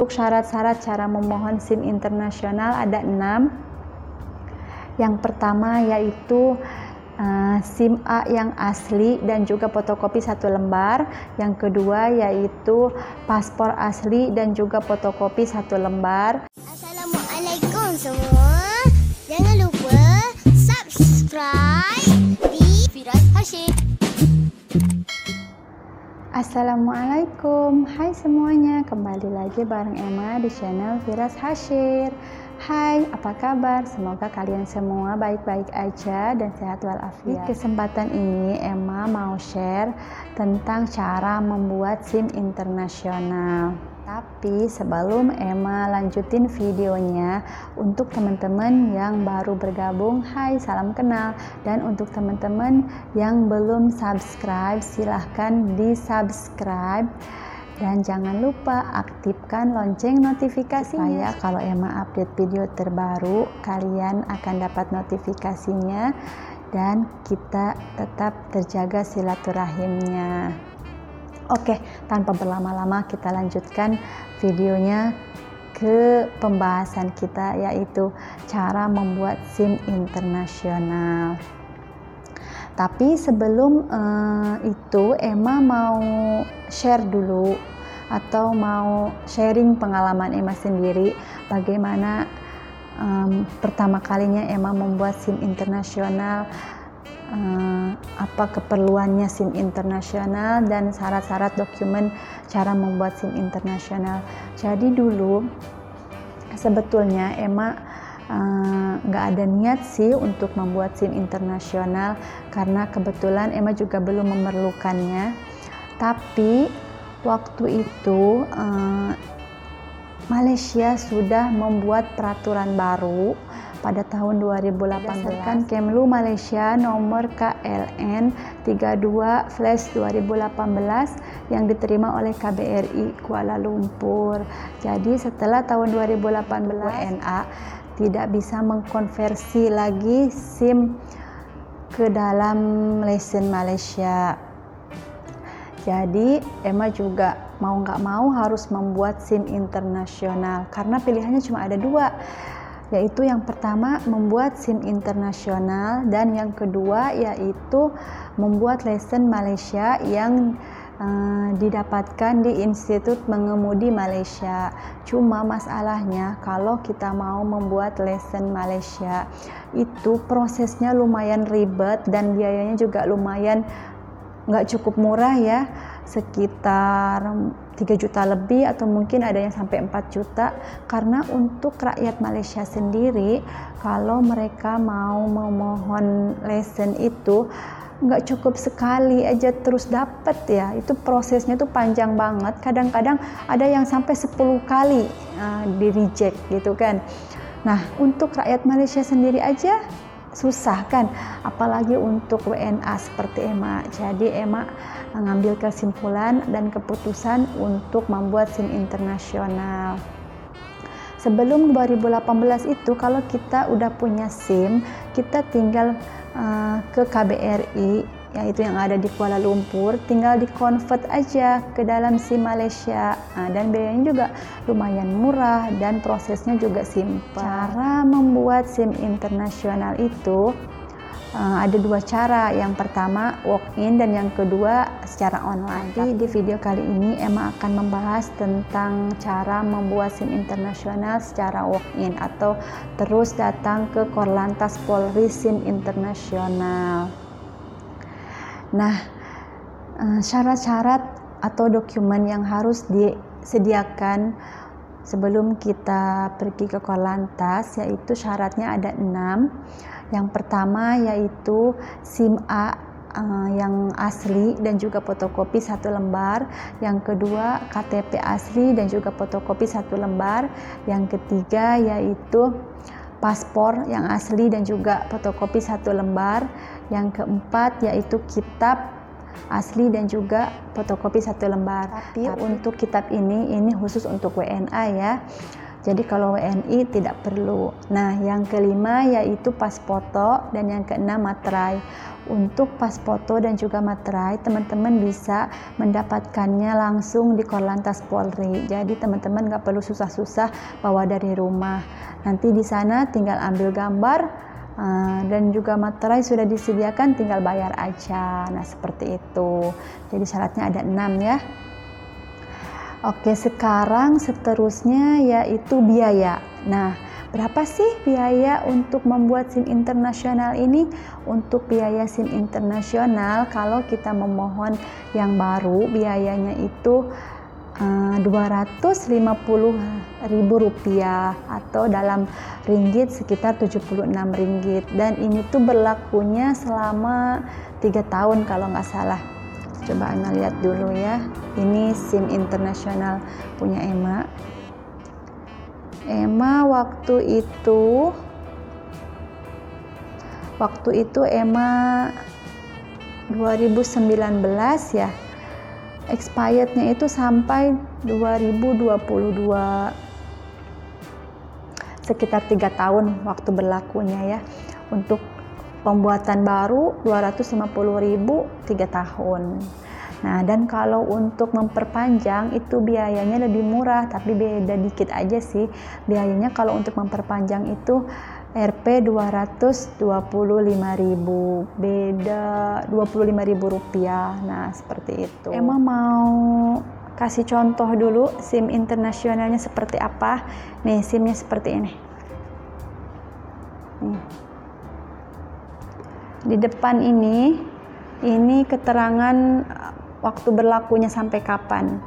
Untuk syarat-syarat cara memohon SIM internasional ada 6. Yang pertama yaitu SIM A yang asli dan juga fotokopi 1 lembar. Yang kedua yaitu paspor asli dan juga fotokopi 1 lembar. Assalamualaikum semua. Jangan lupa subscribe di Firas Hashir. Assalamualaikum, hai semuanya, kembali lagi bareng Emma di channel Firas Hashir. Hai, apa kabar? Semoga kalian semua baik-baik aja dan sehat walafiat. Di kesempatan ini Emma mau share tentang cara membuat SIM internasional. Tapi sebelum Emma lanjutin videonya, untuk teman-teman yang baru bergabung, hai, salam kenal. Dan untuk teman-teman yang belum subscribe, silahkan di subscribe. Dan jangan lupa aktifkan lonceng notifikasinya, supaya kalau Emma update video terbaru, kalian akan dapat notifikasinya dan kita tetap terjaga silaturahimnya. Oke, tanpa berlama-lama kita lanjutkan videonya ke pembahasan kita, yaitu cara membuat SIM internasional. Tapi sebelum itu Emma mau share dulu atau mau sharing pengalaman Emma sendiri bagaimana pertama kalinya Emma membuat SIM internasional, apa keperluannya SIM internasional dan syarat-syarat dokumen cara membuat SIM internasional. Jadi dulu sebetulnya Emma nggak ada niat sih untuk membuat SIM internasional karena kebetulan Emma juga belum memerlukannya. Tapi waktu itu Malaysia sudah membuat peraturan baru pada tahun 2018, berdasarkan Kemlu Malaysia nomor KLN 32/2018 yang diterima oleh KBRI Kuala Lumpur. Jadi setelah tahun 2018 WNA tidak bisa mengkonversi lagi SIM ke dalam lesen Malaysia. Jadi Emma juga mau nggak mau harus membuat SIM internasional karena pilihannya cuma ada 2, yaitu yang pertama membuat SIM internasional dan yang kedua yaitu membuat lesen Malaysia yang didapatkan di Institut Mengemudi Malaysia. Cuma masalahnya kalau kita mau membuat lesen Malaysia itu prosesnya lumayan ribet dan biayanya juga lumayan nggak cukup murah ya, sekitar 3 juta lebih atau mungkin ada yang sampai 4 juta. Karena untuk rakyat Malaysia sendiri kalau mereka mau memohon lesen itu nggak cukup sekali aja terus dapat ya, itu prosesnya tuh panjang banget, kadang-kadang ada yang sampai 10 kali di reject gitu kan. Nah untuk rakyat Malaysia sendiri aja susah kan, apalagi untuk WNA seperti Emma. Jadi Emma mengambil kesimpulan dan keputusan untuk membuat SIM internasional. Sebelum 2018 itu kalau kita udah punya SIM, kita tinggal ke KBRI yaitu yang ada di Kuala Lumpur, tinggal di-convert aja ke dalam SIM Malaysia. Dan biayanya juga lumayan murah dan prosesnya juga simpel. Cara membuat SIM internasional itu ada 2 cara. Yang pertama walk-in dan yang kedua secara online. Jadi di video kali ini Emma akan membahas tentang cara membuat SIM internasional secara walk-in atau terus datang ke Korlantas Polri SIM internasional. Nah, syarat-syarat atau dokumen yang harus disediakan sebelum kita pergi ke Korlantas yaitu syaratnya ada 6. Yang pertama yaitu SIM A yang asli dan juga fotokopi 1 lembar. Yang kedua KTP asli dan juga fotokopi 1 lembar. Yang ketiga yaitu paspor yang asli dan juga fotokopi 1 lembar. Yang keempat yaitu kitab asli dan juga fotokopi 1 lembar. Tapi untuk kitab ini khusus untuk WNA ya. Jadi kalau WNI tidak perlu. Nah, yang kelima yaitu pas foto dan yang keenam materai. Untuk pas foto dan juga materai, teman-teman bisa mendapatkannya langsung di Korlantas Polri. Jadi teman-teman nggak perlu susah-susah bawa dari rumah. Nanti di sana tinggal ambil gambar dan juga materai sudah disediakan, tinggal bayar aja. Nah, seperti itu. Jadi syaratnya ada 6 ya. Oke, sekarang seterusnya yaitu biaya. Nah, berapa sih biaya untuk membuat SIM internasional ini? Untuk biaya SIM internasional, kalau kita memohon yang baru, biayanya itu Rp250.000 atau dalam ringgit sekitar Rp76. Dan ini tuh berlakunya selama 3 tahun kalau nggak salah. Coba Ana lihat dulu ya. Ini SIM internasional punya Emma. Emma waktu itu Emma 2019 ya. Expirednya itu sampai 2022. Sekitar 3 tahun waktu berlakunya ya. Untuk pembuatan baru 250.000 3 tahun. Nah, dan kalau untuk memperpanjang itu biayanya lebih murah, tapi beda dikit aja sih. Biayanya kalau untuk memperpanjang itu Rp 225.000, beda Rp25.000. Nah, seperti itu. Emang mau kasih contoh dulu SIM internasionalnya seperti apa. Nih, SIM-nya seperti ini. Nih. Di depan ini keterangan waktu berlakunya sampai kapan.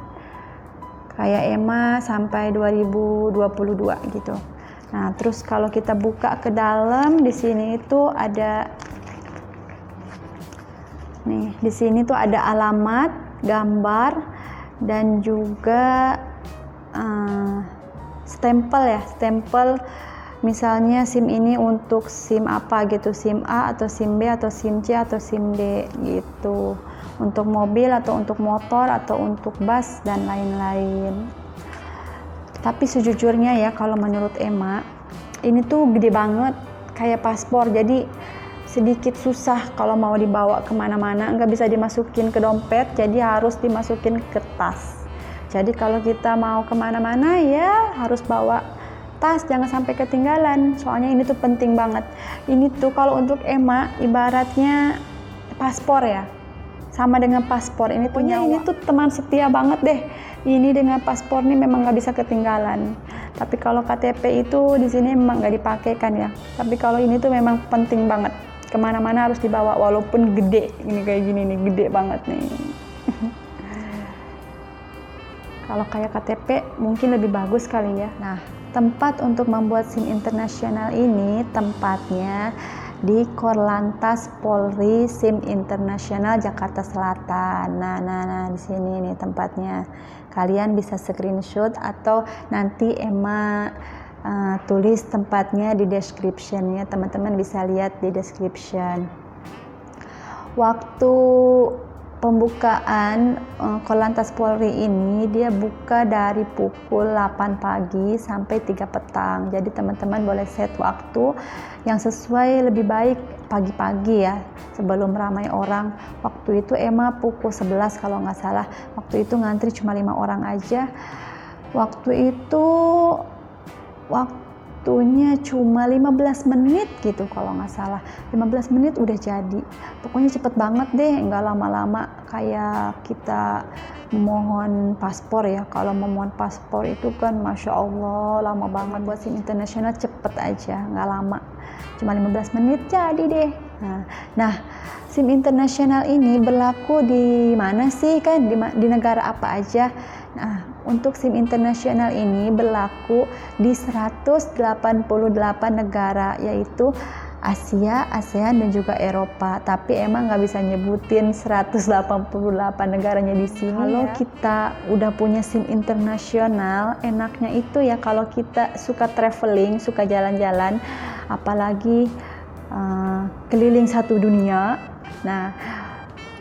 Kayak Emma sampai 2022 gitu. Nah, terus kalau kita buka ke dalam, di sini itu ada nih, di sini tuh ada alamat, gambar dan juga stempel ya, stempel. Misalnya SIM ini untuk SIM apa gitu, SIM A atau SIM B atau SIM C atau SIM D gitu. Untuk mobil atau untuk motor atau untuk bus dan lain-lain. Tapi sejujurnya ya, kalau menurut Emma, ini tuh gede banget kayak paspor. Jadi sedikit susah kalau mau dibawa kemana-mana, nggak bisa dimasukin ke dompet, jadi harus dimasukin ke tas. Jadi kalau kita mau kemana-mana ya harus bawa tas, jangan sampai ketinggalan. Soalnya ini tuh penting banget. Ini tuh kalau untuk Emma ibaratnya paspor ya, sama dengan paspor. Ini punya ini tuh teman setia banget deh. Ini dengan paspor nih memang nggak bisa ketinggalan. Tapi kalau KTP itu di sini memang nggak dipakai kan ya. Tapi kalau ini tuh memang penting banget. Kemana-mana harus dibawa walaupun gede. Ini kayak gini nih, gede banget nih. Kalau kayak KTP mungkin lebih bagus kali ya. Nah, tempat untuk membuat SIM internasional ini tempatnya di Korlantas Polri SIM Internasional Jakarta Selatan. Nah di sini nih tempatnya. Kalian bisa screenshot atau nanti Emma tulis tempatnya di description ya. Teman-teman bisa lihat di description. Waktu pembukaan Korlantas Polri ini dia buka dari pukul 8 pagi sampai 3 petang. Jadi teman-teman boleh set waktu yang sesuai, lebih baik pagi-pagi ya, sebelum ramai orang. Waktu itu Emma pukul 11 kalau nggak salah. Waktu itu ngantri cuma 5 orang aja. Waktunya cuma 15 menit gitu kalau nggak salah. 15 menit udah jadi. Pokoknya cepet banget deh, nggak lama-lama kayak kita memohon paspor ya. Kalau memohon paspor itu kan Masya Allah lama banget. Buat SIM internasional cepet aja, nggak lama. Cuma 15 menit jadi deh. Nah, SIM internasional ini berlaku di mana sih kan? Di negara apa aja? Nah, untuk SIM internasional ini berlaku di 188 negara, yaitu Asia, ASEAN, dan juga Eropa. Tapi emang nggak bisa nyebutin 188 negaranya di sini. Kalau kita udah punya SIM internasional, enaknya itu ya kalau kita suka traveling, suka jalan-jalan, apalagi keliling satu dunia. Nah,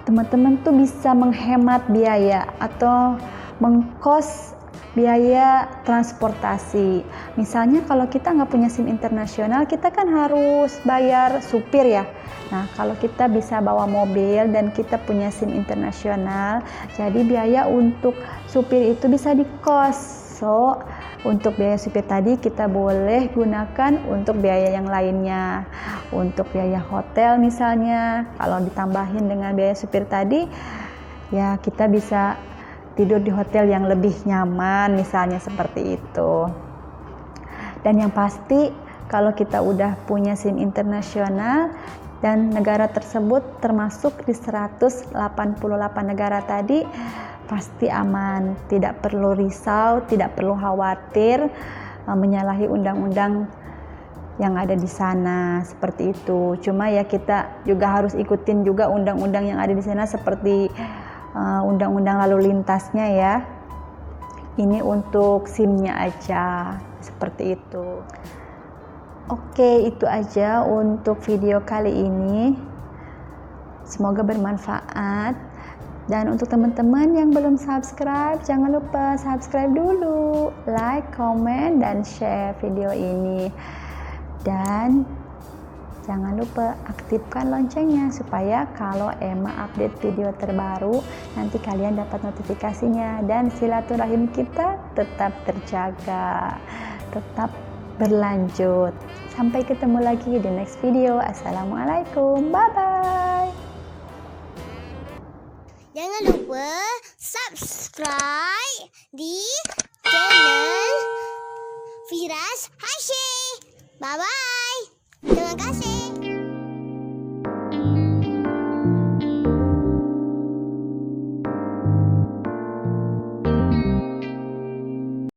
teman-teman tuh bisa menghemat biaya atau mengkos biaya transportasi. Misalnya kalau kita nggak punya SIM internasional, kita kan harus bayar supir ya. Nah, kalau kita bisa bawa mobil dan kita punya SIM internasional, jadi biaya untuk supir itu bisa di-cost. So, untuk biaya supir tadi kita boleh gunakan untuk biaya yang lainnya. Untuk biaya hotel misalnya, kalau ditambahin dengan biaya supir tadi, ya kita bisa tidur di hotel yang lebih nyaman misalnya seperti itu. Dan yang pasti kalau kita udah punya SIM internasional dan negara tersebut termasuk di 188 negara tadi, pasti aman, tidak perlu risau, tidak perlu khawatir menyalahi undang-undang yang ada di sana seperti itu. Cuma ya kita juga harus ikutin juga undang-undang yang ada di sana seperti undang-undang lalu lintasnya ya. Ini untuk SIM-nya aja seperti itu. Oke, itu aja untuk video kali ini. Semoga bermanfaat. Dan untuk teman-teman yang belum subscribe, jangan lupa subscribe dulu, like, comment, dan share video ini. Dan jangan lupa aktifkan loncengnya supaya kalau Emma update video terbaru, nanti kalian dapat notifikasinya. Dan silaturahim kita tetap terjaga, tetap berlanjut. Sampai ketemu lagi di next video. Assalamualaikum, bye-bye. Jangan lupa subscribe di channel Firas Hasyim. Bye-bye.